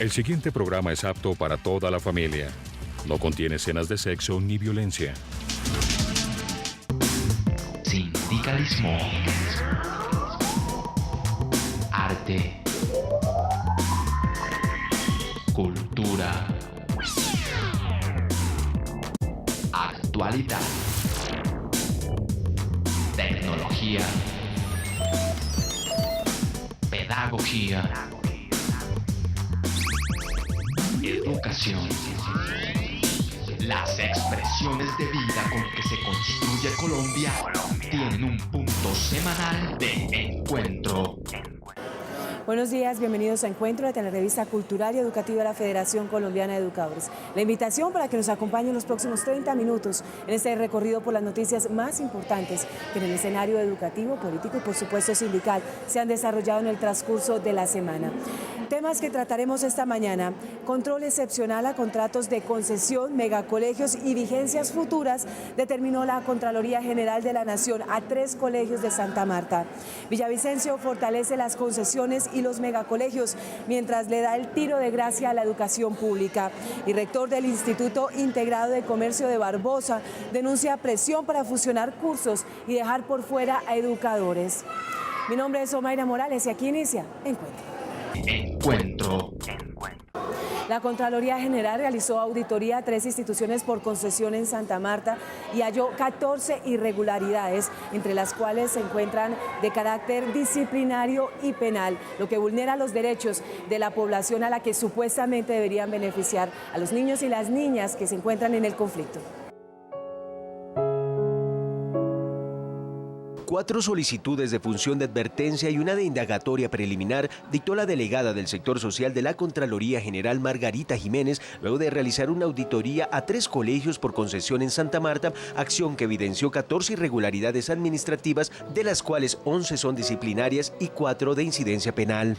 El siguiente programa es apto para toda la familia. No contiene escenas de sexo ni violencia. Sindicalismo. Arte. Cultura. Actualidad. Tecnología. Pedagogía. Educación. Las expresiones de vida con que se construye Colombia tienen un punto semanal de encuentro. Buenos días, bienvenidos a Encuentro de la revista cultural y educativa de la Federación Colombiana de Educadores. La invitación para que nos acompañen los próximos 30 minutos en este recorrido por las noticias más importantes que en el escenario educativo, político y por supuesto sindical se han desarrollado en el transcurso de la semana. Temas que trataremos esta mañana: control excepcional a contratos de concesión, megacolegios y vigencias futuras, determinó la Contraloría General de la Nación a 3 colegios de Santa Marta. Villavicencio fortalece las concesiones y los megacolegios, mientras le da el tiro de gracia a la educación pública. Y rector del Instituto Integrado de Comercio de Barbosa denuncia presión para fusionar cursos y dejar por fuera a educadores. Mi nombre es Omaira Morales y aquí inicia Encuentro. La Contraloría General realizó auditoría a 3 instituciones por concesión en Santa Marta y halló 14 irregularidades, entre las cuales se encuentran de carácter disciplinario y penal, lo que vulnera los derechos de la población a la que supuestamente deberían beneficiar a los niños y las niñas que se encuentran en el conflicto. 4 solicitudes de función de advertencia y una de indagatoria preliminar dictó la delegada del sector social de la Contraloría General, Margarita Jiménez, luego de realizar una auditoría a 3 colegios por concesión en Santa Marta, acción que evidenció 14 irregularidades administrativas, de las cuales 11 son disciplinarias y 4 de incidencia penal.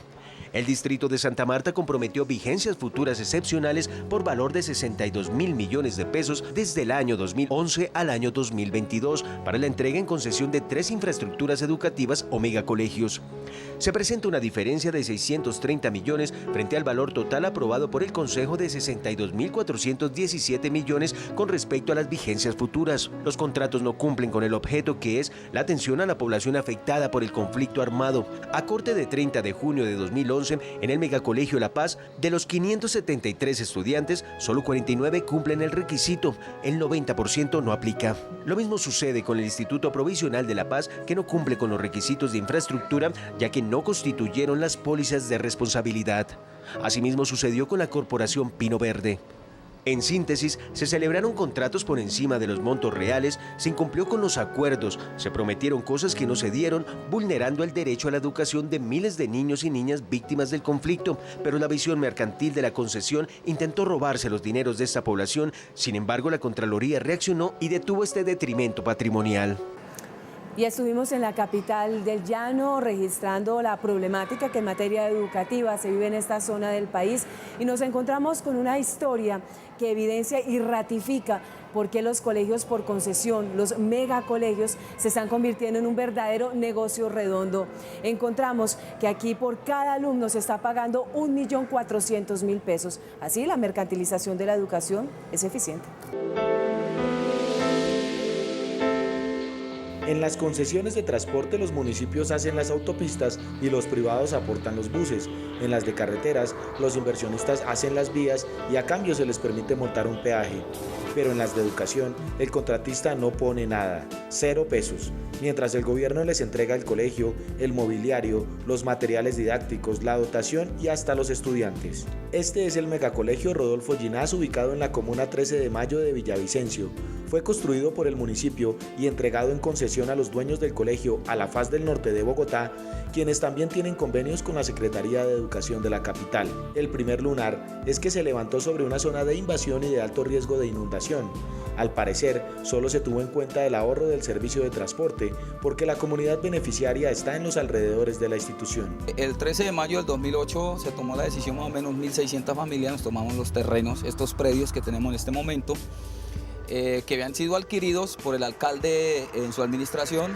El distrito de Santa Marta comprometió vigencias futuras excepcionales por valor de 62.000 millones de pesos desde el año 2011 al año 2022 para la entrega en concesión de 3 infraestructuras educativas o megacolegios. Se presenta una diferencia de 630 millones frente al valor total aprobado por el Consejo de 62.417 millones con respecto a las vigencias futuras. Los contratos no cumplen con el objeto, que es la atención a la población afectada por el conflicto armado. A corte de 30 de junio de 2011, en el megacolegio La Paz, de los 573 estudiantes, solo 49 cumplen el requisito, el 90% no aplica. Lo mismo sucede con el Instituto Provisional de La Paz, que no cumple con los requisitos de infraestructura, ya que no constituyeron las pólizas de responsabilidad. Asimismo sucedió con la Corporación Pino Verde. En síntesis, se celebraron contratos por encima de los montos reales, se incumplió con los acuerdos, se prometieron cosas que no se dieron, vulnerando el derecho a la educación de miles de niños y niñas víctimas del conflicto, pero la visión mercantil de la concesión intentó robarse los dineros de esta población. Sin embargo, la Contraloría reaccionó y detuvo este detrimento patrimonial. Y estuvimos en la capital del Llano registrando la problemática que en materia educativa se vive en esta zona del país y nos encontramos con una historia que evidencia y ratifica por qué los colegios por concesión, los megacolegios, se están convirtiendo en un verdadero negocio redondo. Encontramos que aquí por cada alumno se está pagando 1.400.000 pesos. Así, la mercantilización de la educación es eficiente. En las concesiones de transporte, los municipios hacen las autopistas y los privados aportan los buses. En las de carreteras, los inversionistas hacen las vías y a cambio se les permite montar un peaje. Pero en las de educación, el contratista no pone nada, 0 pesos, mientras el gobierno les entrega el colegio, el mobiliario, los materiales didácticos, la dotación y hasta los estudiantes. Este es el megacolegio Rodolfo Ginás, ubicado en la comuna 13 de Mayo de Villavicencio. Fue construido por el municipio y entregado en concesión a los dueños del colegio a la faz del norte de Bogotá, quienes también tienen convenios con la Secretaría de Educación de la capital. El primer lunar es que se levantó sobre una zona de invasión y de alto riesgo de inundación. Al parecer, solo se tuvo en cuenta el ahorro del servicio de transporte, porque la comunidad beneficiaria está en los alrededores de la institución. El 13 de mayo del 2008 se tomó la decisión, más o menos 1.600 familias, nos tomamos los terrenos, estos predios que tenemos en este momento, que habían sido adquiridos por el alcalde en su administración,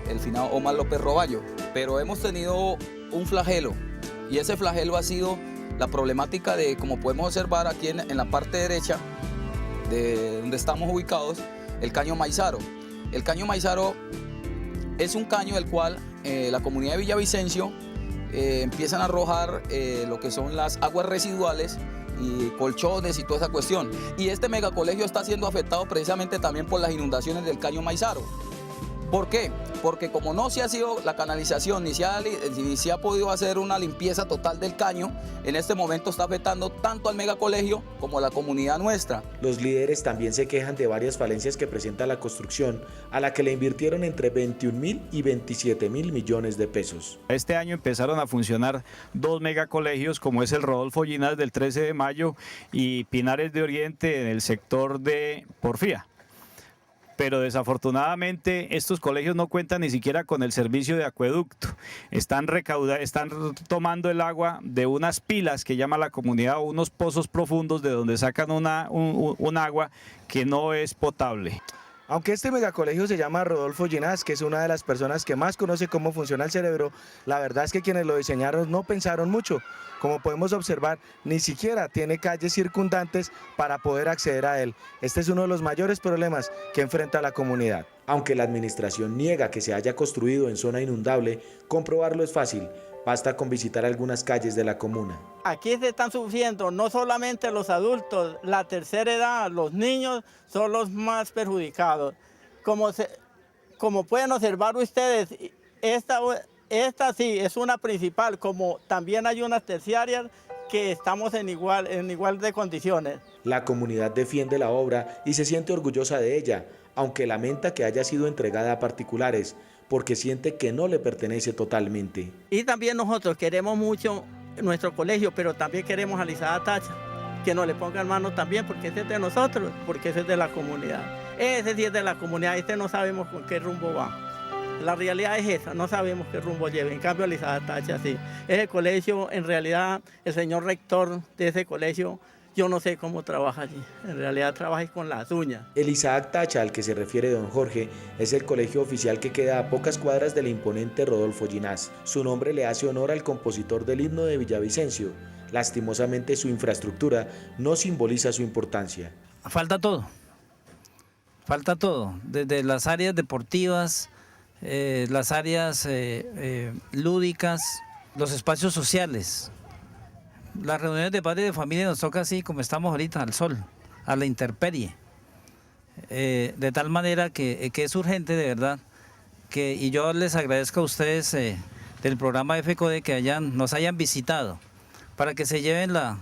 el finado Omar López Roballo. Pero hemos tenido un flagelo, y ese flagelo ha sido la problemática de, como podemos observar aquí en la parte derecha de donde estamos ubicados, el caño Maizaro. El caño Maizaro es un caño del cual la comunidad de Villavicencio empiezan a arrojar lo que son las aguas residuales y colchones y toda esa cuestión. Y este megacolegio está siendo afectado precisamente también por las inundaciones del caño Maizaro. ¿Por qué? Porque como no se ha sido la canalización ni se ha podido hacer una limpieza total del caño, en este momento está afectando tanto al megacolegio como a la comunidad nuestra. Los líderes también se quejan de varias falencias que presenta la construcción, a la que le invirtieron entre 21.000 y 27.000 millones de pesos. Este año empezaron a funcionar 2 megacolegios, como es el Rodolfo Ginás del 13 de mayo y Pinares de Oriente en el sector de Porfía. Pero desafortunadamente estos colegios no cuentan ni siquiera con el servicio de acueducto. Están tomando el agua de unas pilas que llama la comunidad, o unos pozos profundos de donde sacan un agua que no es potable. Aunque este megacolegio se llama Rodolfo Ginás, que es una de las personas que más conoce cómo funciona el cerebro, la verdad es que quienes lo diseñaron no pensaron mucho. Como podemos observar, ni siquiera tiene calles circundantes para poder acceder a él. Este es uno de los mayores problemas que enfrenta la comunidad. Aunque la administración niega que se haya construido en zona inundable, comprobarlo es fácil. Basta con visitar algunas calles de la comuna. Aquí se están sufriendo no solamente los adultos, la tercera edad, los niños son los más perjudicados. Como pueden observar ustedes, esta sí es una principal, como también hay unas terciarias que estamos en igual de condiciones. La comunidad defiende la obra y se siente orgullosa de ella, aunque lamenta que haya sido entregada a particulares, porque siente que no le pertenece totalmente. Y también nosotros queremos mucho nuestro colegio, pero también queremos a Lizada Tacha, que nos le pongan mano también, porque ese es de nosotros, porque ese es de la comunidad. Ese sí es de la comunidad, no sabemos con qué rumbo va. La realidad es esa, no sabemos qué rumbo lleve. En cambio, Lizada Tacha sí. Ese colegio, en realidad, el señor rector de ese colegio, yo no sé cómo trabaja allí, en realidad trabaja con las uñas. El Isaac Tacha, al que se refiere don Jorge, es el colegio oficial que queda a pocas cuadras del imponente Rodolfo Ginás. Su nombre le hace honor al compositor del himno de Villavicencio. Lastimosamente su infraestructura no simboliza su importancia. Falta todo, desde las áreas deportivas, las áreas lúdicas, los espacios sociales. Las reuniones de padres de familia nos toca así como estamos ahorita, al sol, a la intemperie. De tal manera que es urgente de verdad, y yo les agradezco a ustedes del programa FECODE que nos hayan visitado, para que se lleven la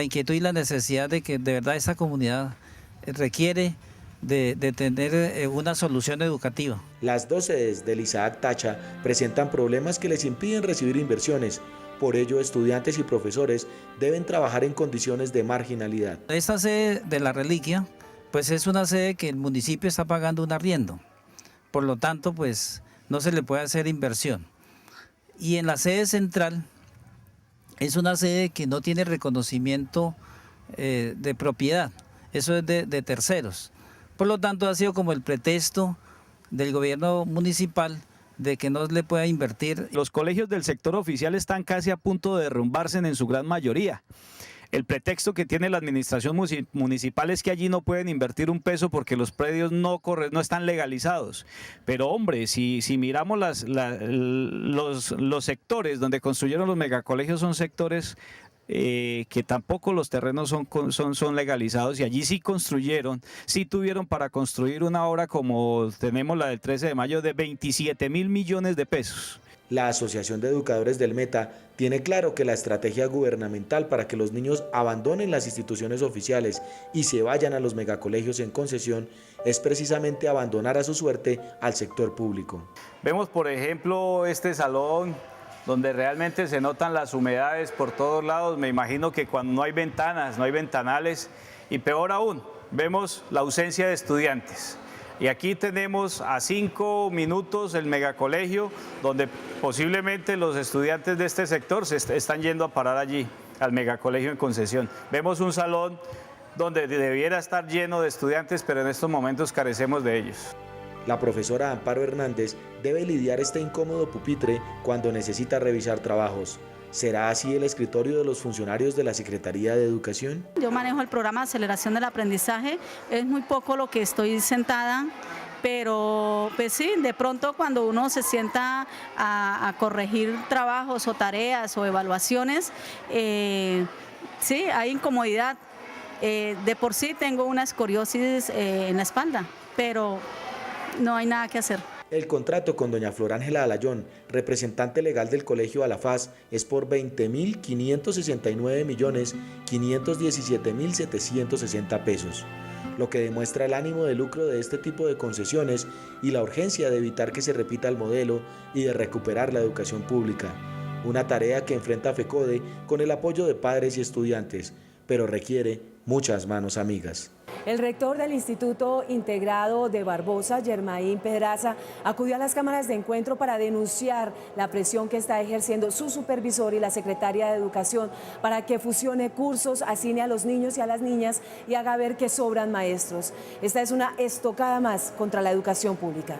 inquietud y la necesidad de que de verdad esta comunidad requiere de tener una solución educativa. Las dos sedes del Isaac Tacha presentan problemas que les impiden recibir inversiones. Por ello, estudiantes y profesores deben trabajar en condiciones de marginalidad. Esta sede de la reliquia, pues es una sede que el municipio está pagando un arriendo. Por lo tanto, pues no se le puede hacer inversión. Y en la sede central, es una sede que no tiene reconocimiento de propiedad. Eso es de terceros. Por lo tanto, ha sido como el pretexto del gobierno municipal de que no le pueda invertir. Los colegios del sector oficial están casi a punto de derrumbarse en su gran mayoría. El pretexto que tiene la administración municipal es que allí no pueden invertir un peso porque los predios no están legalizados. Pero hombre, si miramos los sectores donde construyeron los megacolegios, son sectores que tampoco los terrenos son legalizados, y allí sí construyeron, sí tuvieron para construir una obra como tenemos la del 13 de mayo de 27.000 millones de pesos. La Asociación de Educadores del Meta tiene claro que la estrategia gubernamental para que los niños abandonen las instituciones oficiales y se vayan a los megacolegios en concesión es precisamente abandonar a su suerte al sector público. Vemos, por ejemplo, este salón donde realmente se notan las humedades por todos lados. Me imagino que cuando no hay ventanas, no hay ventanales, y peor aún, vemos la ausencia de estudiantes. Y aquí tenemos a 5 minutos el megacolegio, donde posiblemente los estudiantes de este sector se están yendo a parar allí, al megacolegio en concesión. Vemos un salón donde debiera estar lleno de estudiantes, pero en estos momentos carecemos de ellos. La profesora Amparo Hernández debe lidiar este incómodo pupitre cuando necesita revisar trabajos. ¿Será así el escritorio de los funcionarios de la Secretaría de Educación? Yo manejo el programa de aceleración del aprendizaje, es muy poco lo que estoy sentada, pero pues sí, de pronto cuando uno se sienta a corregir trabajos o tareas o evaluaciones, sí, hay incomodidad. De por sí tengo una escoriosis en la espalda, pero no hay nada que hacer. El contrato con doña Flor Ángela Alayón, representante legal del Colegio Alafaz, es por 20.569.517.760 pesos, lo que demuestra el ánimo de lucro de este tipo de concesiones y la urgencia de evitar que se repita el modelo y de recuperar la educación pública. Una tarea que enfrenta FECODE con el apoyo de padres y estudiantes, pero requiere muchas manos amigas. El rector del Instituto Integrado de Barbosa, Germain Pedraza, acudió a las cámaras de encuentro para denunciar la presión que está ejerciendo su supervisor y la secretaria de Educación para que fusione cursos, asigne a los niños y a las niñas y haga ver que sobran maestros. Esta es una estocada más contra la educación pública.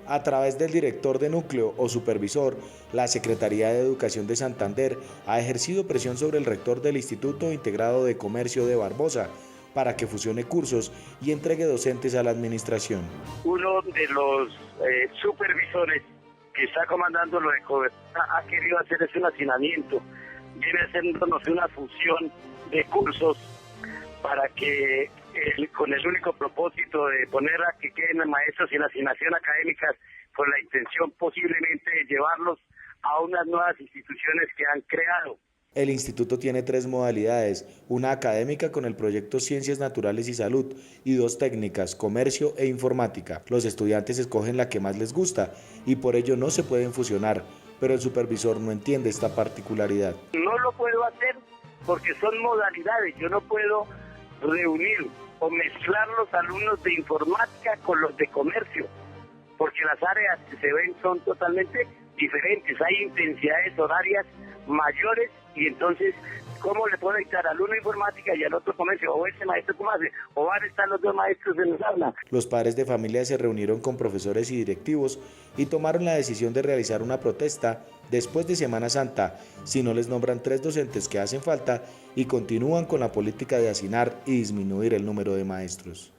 A través del director de núcleo o supervisor, la Secretaría de Educación de Santander ha ejercido presión sobre el rector del Instituto Integrado de Comercio de Barbosa para que fusione cursos y entregue docentes a la administración. Uno de los supervisores que está comandando lo de cobertura ha querido hacer ese hacinamiento, viene haciéndonos una fusión de cursos para que con el único propósito de poner a que queden maestros sin asignación académicas, con la intención posiblemente de llevarlos a unas nuevas instituciones que han creado. El instituto tiene 3 modalidades, una académica con el proyecto Ciencias Naturales y Salud y 2 técnicas, Comercio e Informática. Los estudiantes escogen la que más les gusta y por ello no se pueden fusionar, pero el supervisor no entiende esta particularidad. No lo puedo hacer porque son modalidades, yo no puedo reunir o mezclar los alumnos de informática con los de comercio, porque las áreas que se ven son totalmente diferentes, hay intensidades horarias mayores y entonces, ¿cómo le puedo dictar al uno informática y al otro comercio? O ese maestro, ¿cómo hace? O van a estar los 2 maestros en la aula. Los padres de familia se reunieron con profesores y directivos y tomaron la decisión de realizar una protesta después de Semana Santa, si no les nombran 3 docentes que hacen falta y continúan con la política de hacinar y disminuir el número de maestros.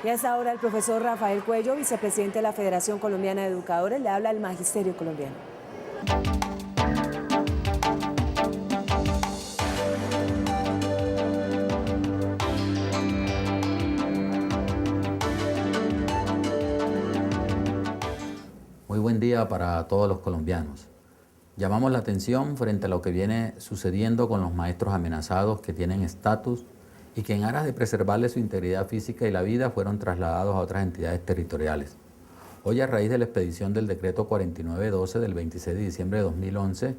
Y hasta ahora el profesor Rafael Cuello, vicepresidente de la Federación Colombiana de Educadores, le habla al Magisterio Colombiano. Muy buen día para todos los colombianos. Llamamos la atención frente a lo que viene sucediendo con los maestros amenazados que tienen estatus y que en aras de preservarles su integridad física y la vida fueron trasladados a otras entidades territoriales. Hoy, a raíz de la expedición del decreto 4912 del 26 de diciembre de 2011,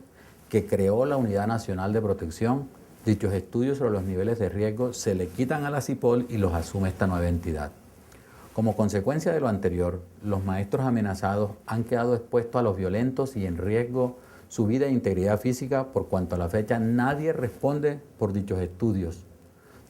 que creó la Unidad Nacional de Protección, dichos estudios sobre los niveles de riesgo se le quitan a la CIPOL y los asume esta nueva entidad. Como consecuencia de lo anterior, los maestros amenazados han quedado expuestos a los violentos y en riesgo su vida e integridad física, por cuanto a la fecha nadie responde por dichos estudios.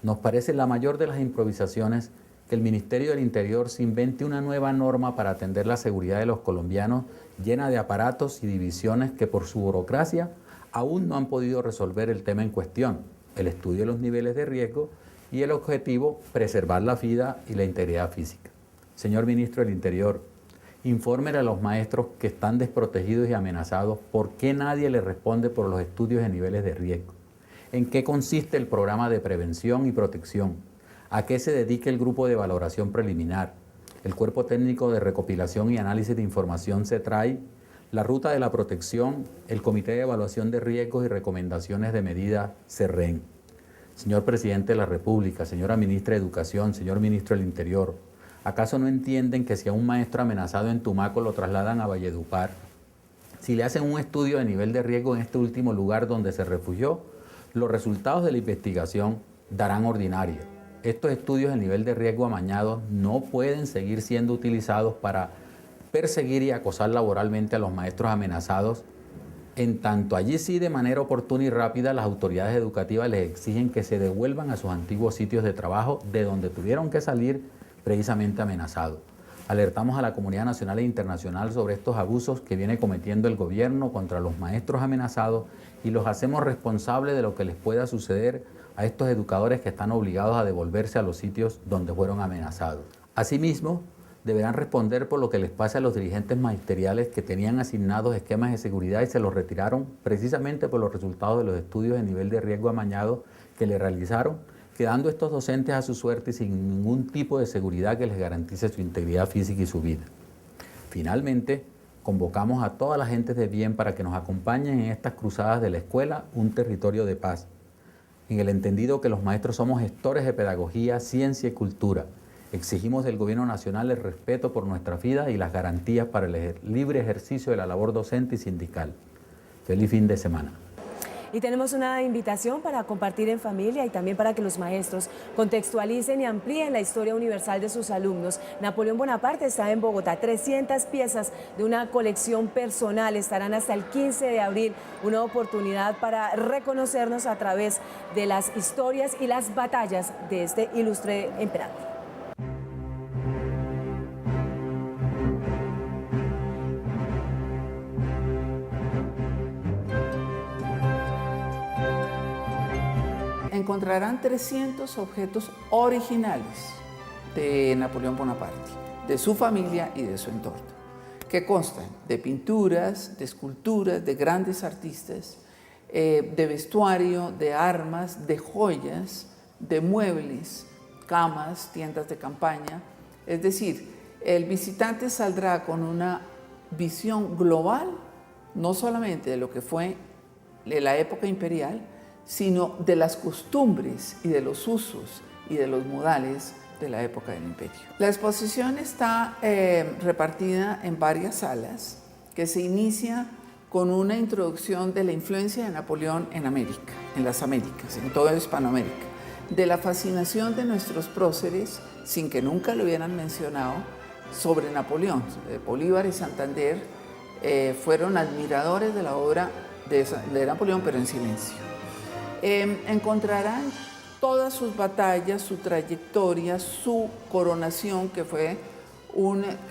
Nos parece la mayor de las improvisaciones que el Ministerio del Interior se invente una nueva norma para atender la seguridad de los colombianos llena de aparatos y divisiones que por su burocracia aún no han podido resolver el tema en cuestión, el estudio de los niveles de riesgo y el objetivo, preservar la vida y la integridad física. Señor Ministro del Interior, infórmele a los maestros que están desprotegidos y amenazados por qué nadie les responde por los estudios de niveles de riesgo. ¿En qué consiste el programa de prevención y protección? ¿A qué se dedica el grupo de valoración preliminar? El cuerpo técnico de recopilación y análisis de información CETRAI, la ruta de la protección, el comité de evaluación de riesgos y recomendaciones de medida CERREN. Señor Presidente de la República, señora Ministra de Educación, señor Ministro del Interior, ¿acaso no entienden que si a un maestro amenazado en Tumaco lo trasladan a Valledupar, si le hacen un estudio de nivel de riesgo en este último lugar donde se refugió, los resultados de la investigación darán ordinaria? Estos estudios de nivel de riesgo amañados no pueden seguir siendo utilizados para perseguir y acosar laboralmente a los maestros amenazados En tanto allí sí, de manera oportuna y rápida, las autoridades educativas les exigen que se devuelvan a sus antiguos sitios de trabajo de donde tuvieron que salir precisamente amenazados. Alertamos a la comunidad nacional e internacional sobre estos abusos que viene cometiendo el gobierno contra los maestros amenazados y los hacemos responsables de lo que les pueda suceder a estos educadores que están obligados a devolverse a los sitios donde fueron amenazados. Asimismo, deberán responder por lo que les pasa a los dirigentes magisteriales que tenían asignados esquemas de seguridad y se los retiraron precisamente por los resultados de los estudios de nivel de riesgo amañado que le realizaron, quedando estos docentes a su suerte y sin ningún tipo de seguridad que les garantice su integridad física y su vida. Finalmente, convocamos a todas las gentes de bien para que nos acompañen en estas cruzadas de la escuela, un territorio de paz, en el entendido que los maestros somos gestores de pedagogía, ciencia y cultura. Exigimos del Gobierno Nacional el respeto por nuestra vida y las garantías para el libre ejercicio de la labor docente y sindical. Feliz fin de semana. Y tenemos una invitación para compartir en familia y también para que los maestros contextualicen y amplíen la historia universal de sus alumnos. Napoleón Bonaparte está en Bogotá. 300 piezas de una colección personal estarán hasta el 15 de abril. Una oportunidad para reconocernos a través de las historias y las batallas de este ilustre emperador. Encontrarán 300 objetos originales de Napoleón Bonaparte, de su familia y de su entorno, que constan de pinturas, de esculturas, de grandes artistas, de vestuario, de armas, de joyas, de muebles, camas, tiendas de campaña. Es decir, el visitante saldrá con una visión global, no solamente de lo que fue la época imperial, sino de las costumbres y de los usos y de los modales de la época del imperio. La exposición está repartida en varias salas que se inicia con una introducción de la influencia de Napoleón en América, en las Américas, en toda Hispanoamérica, de la fascinación de nuestros próceres, sin que nunca lo hubieran mencionado, sobre Napoleón. Bolívar y Santander fueron admiradores de la obra de Napoleón, pero en silencio. Encontrarán todas sus batallas, su trayectoria, su coronación, que fue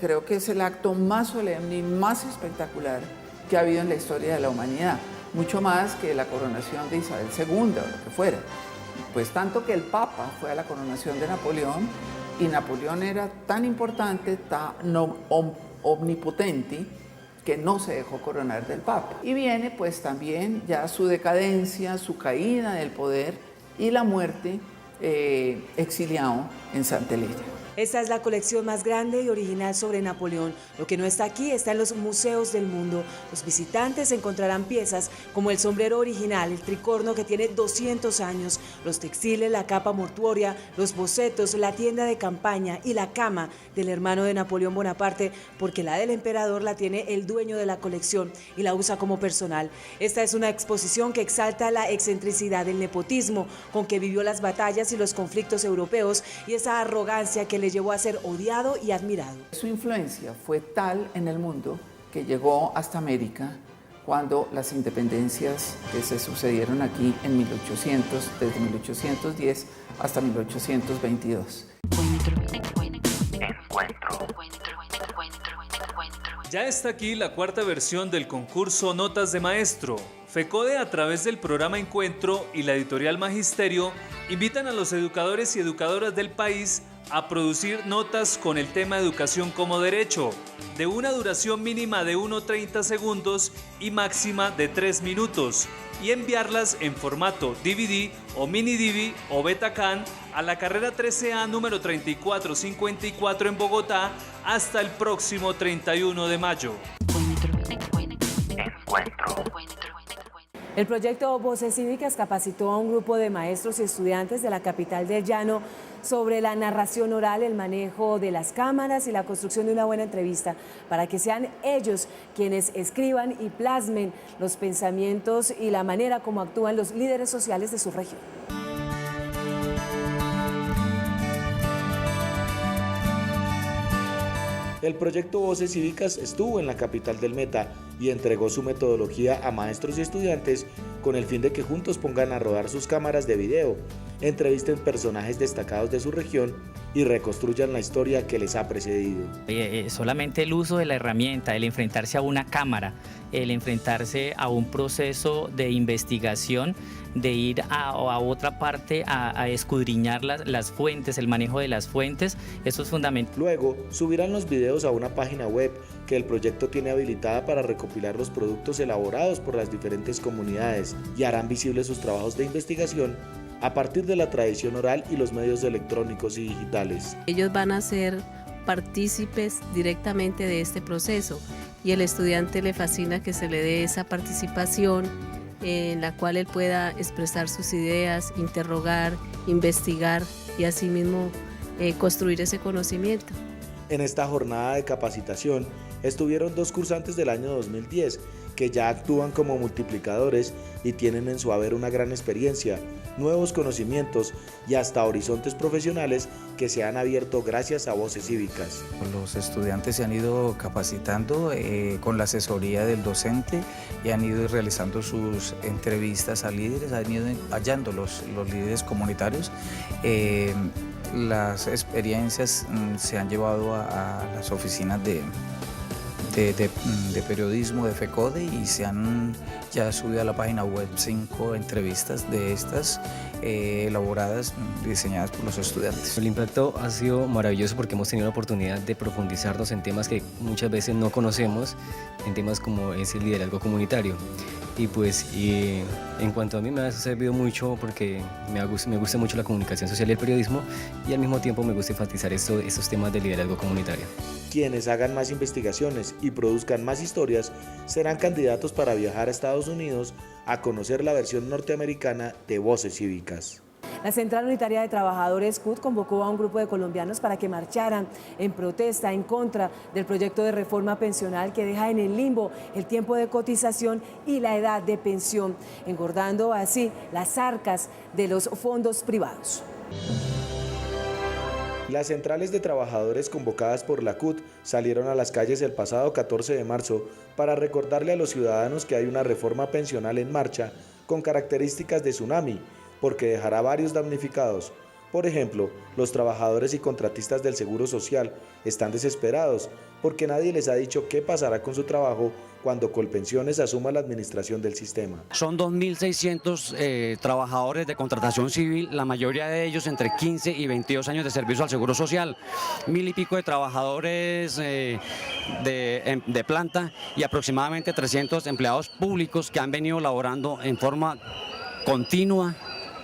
creo que es el acto más solemne y más espectacular que ha habido en la historia de la humanidad, mucho más que la coronación de Isabel II o lo que fuera. Pues tanto que el Papa fue a la coronación de Napoleón y Napoleón era tan importante, tan omnipotente, que no se dejó coronar del Papa. Y viene pues también ya su decadencia, su caída del poder y la muerte exiliado en Santa Helena. Esta es la colección más grande y original sobre Napoleón. Lo que no está aquí está en los museos del mundo. Los visitantes encontrarán piezas como el sombrero original, el tricorno que tiene 200 años, los textiles, la capa mortuoria, los bocetos, la tienda de campaña y la cama del hermano de Napoleón Bonaparte, porque la del emperador la tiene el dueño de la colección y la usa como personal. Esta es una exposición que exalta la excentricidad, el nepotismo con que vivió las batallas y los conflictos europeos y esa arrogancia que le llevó a ser odiado y admirado. Su influencia fue tal en el mundo que llegó hasta América cuando las independencias que se sucedieron aquí en 1800, desde 1810 hasta 1822. Ya está aquí la cuarta versión del concurso Notas de Maestro. FECODE, a través del programa Encuentro y la editorial Magisterio, invitan a los educadores y educadoras del país a producir notas con el tema Educación como Derecho, de una duración mínima de 1:30 segundos y máxima de 3 minutos, y enviarlas en formato DVD o mini DV o Betacam a la carrera 13A número 3454 en Bogotá hasta el próximo 31 de mayo. El proyecto Voces Cívicas capacitó a un grupo de maestros y estudiantes de la capital del Llano sobre la narración oral, el manejo de las cámaras y la construcción de una buena entrevista, para que sean ellos quienes escriban y plasmen los pensamientos y la manera como actúan los líderes sociales de su región. El proyecto Voces Cívicas estuvo en la capital del Meta y entregó su metodología a maestros y estudiantes con el fin de que juntos pongan a rodar sus cámaras de video, entrevisten personajes destacados de su región y reconstruyan la historia que les ha precedido. Solamente el uso de la herramienta, el enfrentarse a una cámara, el enfrentarse a un proceso de investigación, de ir a otra parte a escudriñar las fuentes, el manejo de las fuentes, eso es fundamental. Luego, subirán los videos a una página web que el proyecto tiene habilitada para recopilar los productos elaborados por las diferentes comunidades y harán visibles sus trabajos de investigación a partir de la tradición oral y los medios electrónicos y digitales. Ellos van a ser partícipes directamente de este proceso y el estudiante le fascina que se le dé esa participación en la cual él pueda expresar sus ideas, interrogar, investigar y asimismo construir ese conocimiento. En esta jornada de capacitación estuvieron 2 cursantes del año 2010 que ya actúan como multiplicadores y tienen en su haber una gran experiencia, nuevos conocimientos y hasta horizontes profesionales que se han abierto gracias a Voces Cívicas. Los estudiantes se han ido capacitando con la asesoría del docente y han ido realizando sus entrevistas a líderes, han ido hallando los líderes comunitarios. Las experiencias se han llevado a las oficinas de periodismo de FECODE y se han ya subido a la página web 5 entrevistas de estas elaboradas, diseñadas por los estudiantes. El impacto ha sido maravilloso porque hemos tenido la oportunidad de profundizarnos en temas que muchas veces no conocemos, en temas como es el liderazgo comunitario. Y en cuanto a mí me ha servido mucho porque me gusta mucho la comunicación social y el periodismo y al mismo tiempo me gusta enfatizar estos temas de liderazgo comunitario. Quienes hagan más investigaciones y produzcan más historias serán candidatos para viajar a Estados Unidos a conocer la versión norteamericana de Voces Cívicas. La Central Unitaria de Trabajadores CUT convocó a un grupo de colombianos para que marcharan en protesta en contra del proyecto de reforma pensional que deja en el limbo el tiempo de cotización y la edad de pensión, engordando así las arcas de los fondos privados. Las centrales de trabajadores convocadas por la CUT salieron a las calles el pasado 14 de marzo para recordarle a los ciudadanos que hay una reforma pensional en marcha con características de tsunami, porque dejará varios damnificados. Por ejemplo, los trabajadores y contratistas del Seguro Social están desesperados porque nadie les ha dicho qué pasará con su trabajo cuando Colpensiones asuma la administración del sistema. Son 2.600 trabajadores de contratación civil, la mayoría de ellos entre 15 y 22 años de servicio al Seguro Social, 1.000 y pico de trabajadores de planta y aproximadamente 300 empleados públicos que han venido laborando en forma continua,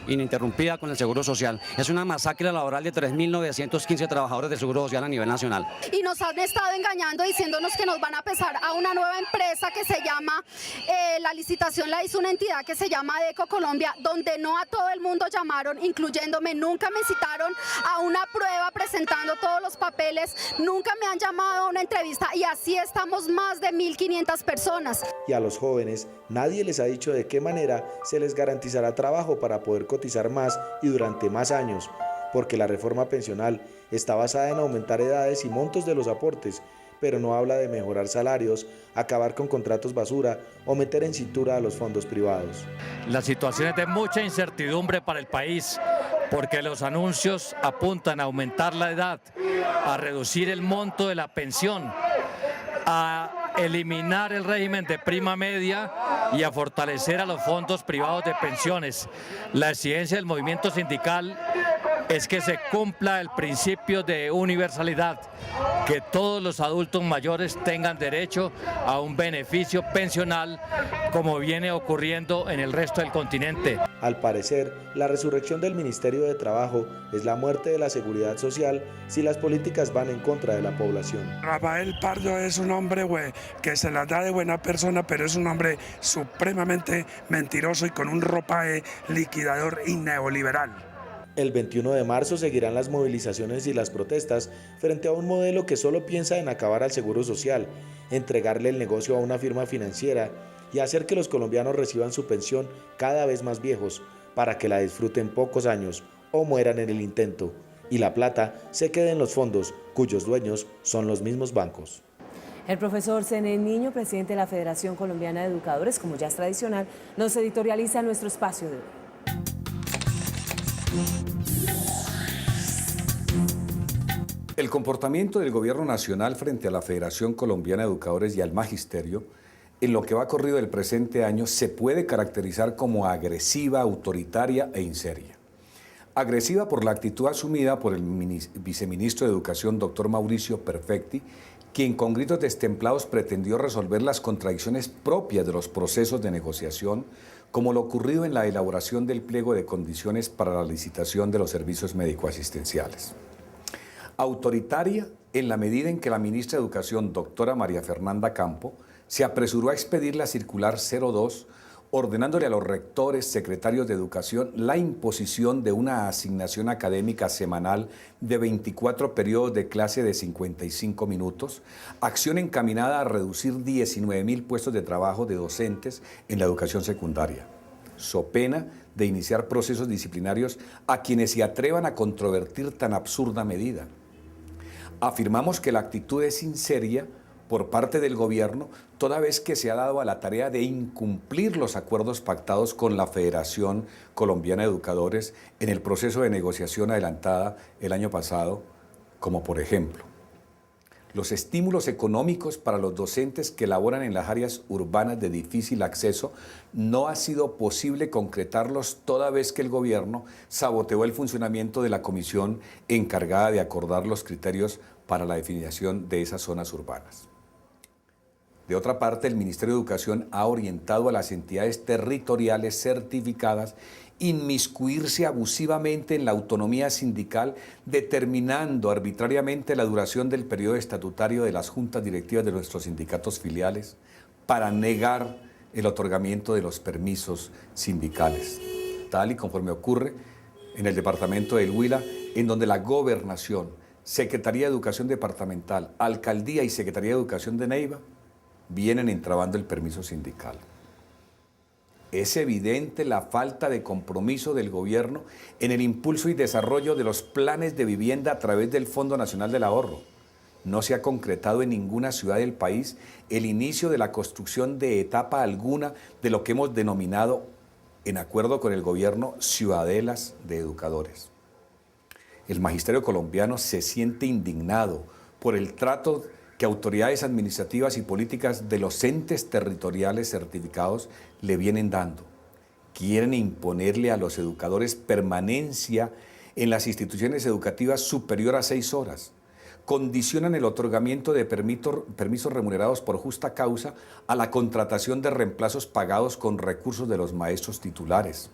ininterrumpida con el Seguro Social. Es una masacre laboral de 3.915 trabajadores del Seguro Social a nivel nacional. Y nos han estado engañando diciéndonos que nos van a pesar a una nueva empresa que se llama, la licitación la hizo una entidad que se llama Deco Colombia, donde no a todo el mundo llamaron, incluyéndome, nunca me citaron a una prueba presentando todos los papeles, nunca me han llamado a una entrevista y así estamos más de 1.500 personas. Y a los jóvenes nadie les ha dicho de qué manera se les garantizará trabajo para poder cotizar más y durante más años, porque la reforma pensional está basada en aumentar edades y montos de los aportes, pero no habla de mejorar salarios, acabar con contratos basura o meter en cintura a los fondos privados. La situación es de mucha incertidumbre para el país, porque los anuncios apuntan a aumentar la edad, a reducir el monto de la pensión, a eliminar el régimen de prima media y a fortalecer a los fondos privados de pensiones. La exigencia del movimiento sindical es que se cumpla el principio de universalidad, que todos los adultos mayores tengan derecho a un beneficio pensional como viene ocurriendo en el resto del continente. Al parecer, la resurrección del Ministerio de Trabajo es la muerte de la seguridad social si las políticas van en contra de la población. Rafael Pardo es un hombre que se la da de buena persona, pero es un hombre supremamente mentiroso y con un ropaje liquidador y neoliberal. El 21 de marzo seguirán las movilizaciones y las protestas frente a un modelo que solo piensa en acabar al Seguro Social, entregarle el negocio a una firma financiera y hacer que los colombianos reciban su pensión cada vez más viejos para que la disfruten pocos años o mueran en el intento y la plata se quede en los fondos cuyos dueños son los mismos bancos. El profesor Zenén Niño, presidente de la Federación Colombiana de Educadores, como ya es tradicional, nos editorializa nuestro espacio de hoy. El comportamiento del Gobierno Nacional frente a la Federación Colombiana de Educadores y al Magisterio, en lo que va corrido del presente año, se puede caracterizar como agresiva, autoritaria e inseria. Agresiva por la actitud asumida por el viceministro de Educación, doctor Mauricio Perfetti, quien con gritos destemplados pretendió resolver las contradicciones propias de los procesos de negociación, como lo ocurrido en la elaboración del pliego de condiciones para la licitación de los servicios médico-asistenciales. Autoritaria en la medida en que la ministra de Educación, doctora María Fernanda Campo, se apresuró a expedir la circular 02, ordenándole a los rectores, secretarios de Educación, la imposición de una asignación académica semanal de 24 periodos de clase de 55 minutos, acción encaminada a reducir 19.000 puestos de trabajo de docentes en la educación secundaria, so pena de iniciar procesos disciplinarios a quienes se atrevan a controvertir tan absurda medida. Afirmamos que la actitud es inseria por parte del gobierno, toda vez que se ha dado a la tarea de incumplir los acuerdos pactados con la Federación Colombiana de Educadores en el proceso de negociación adelantada el año pasado, como por ejemplo, los estímulos económicos para los docentes que laboran en las áreas urbanas de difícil acceso. No ha sido posible concretarlos toda vez que el gobierno saboteó el funcionamiento de la comisión encargada de acordar los criterios para la definición de esas zonas urbanas. De otra parte, el Ministerio de Educación ha orientado a las entidades territoriales certificadas inmiscuirse abusivamente en la autonomía sindical, determinando arbitrariamente la duración del periodo estatutario de las juntas directivas de nuestros sindicatos filiales para negar el otorgamiento de los permisos sindicales, tal y conforme ocurre en el departamento del Huila, en donde la Gobernación, Secretaría de Educación Departamental, Alcaldía y Secretaría de Educación de Neiva vienen entrabando el permiso sindical. Es evidente la falta de compromiso del gobierno en el impulso y desarrollo de los planes de vivienda a través del Fondo Nacional del Ahorro. No se ha concretado en ninguna ciudad del país el inicio de la construcción de etapa alguna de lo que hemos denominado, en acuerdo con el gobierno, ciudadelas de educadores. El magisterio colombiano se siente indignado por el trato que autoridades administrativas y políticas de los entes territoriales certificados le vienen dando. Quieren imponerle a los educadores permanencia en las instituciones educativas superior a 6 horas. Condicionan el otorgamiento de permisos remunerados por justa causa a la contratación de reemplazos pagados con recursos de los maestros titulares.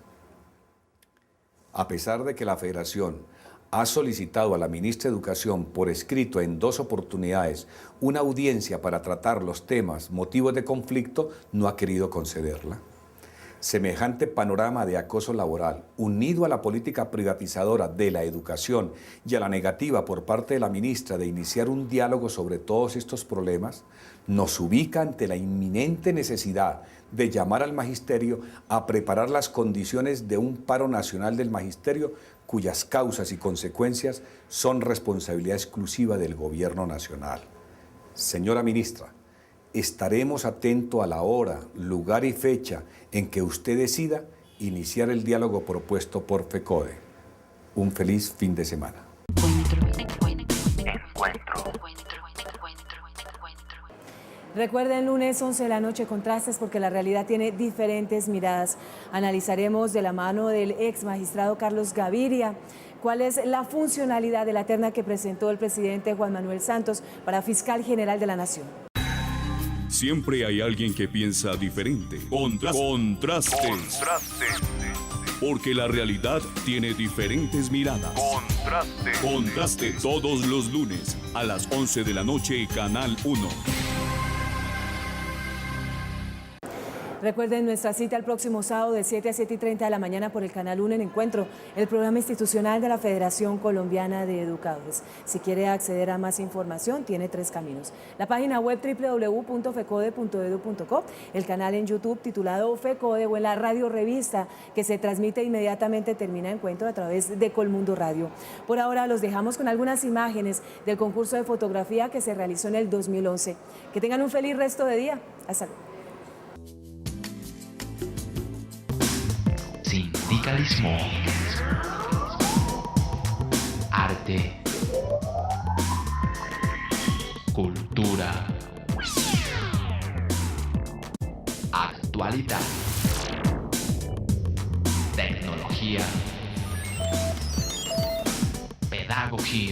A pesar de que la Federación ha solicitado a la ministra de Educación por escrito en 2 oportunidades una audiencia para tratar los temas motivos de conflicto, no ha querido concederla. Semejante panorama de acoso laboral, unido a la política privatizadora de la educación y a la negativa por parte de la ministra de iniciar un diálogo sobre todos estos problemas, nos ubica ante la inminente necesidad de llamar al magisterio a preparar las condiciones de un paro nacional del magisterio cuyas causas y consecuencias son responsabilidad exclusiva del gobierno nacional. Señora ministra, estaremos atentos a la hora, lugar y fecha en que usted decida iniciar el diálogo propuesto por FECODE. Un feliz fin de semana. Recuerden, lunes 11 de la noche, Contrastes, porque la realidad tiene diferentes miradas. Analizaremos de la mano del ex magistrado Carlos Gaviria cuál es la funcionalidad de la terna que presentó el presidente Juan Manuel Santos para fiscal general de la Nación. Siempre hay alguien que piensa diferente. Contrastes. Porque la realidad tiene diferentes miradas. Contrastes. Todos los lunes a las 11 de la noche, Canal 1. Recuerden nuestra cita el próximo sábado de 7 a 7:30 de la mañana por el Canal 1 en Encuentro, el programa institucional de la Federación Colombiana de Educadores. Si quiere acceder a más información, tiene 3 caminos. La página web www.fecode.edu.co, el canal en YouTube titulado FECODE o en la radio revista que se transmite inmediatamente termina Encuentro a través de Colmundo Radio. Por ahora los dejamos con algunas imágenes del concurso de fotografía que se realizó en el 2011. Que tengan un feliz resto de día. Hasta luego. Sindicalismo, arte, cultura, actualidad, tecnología, pedagogía.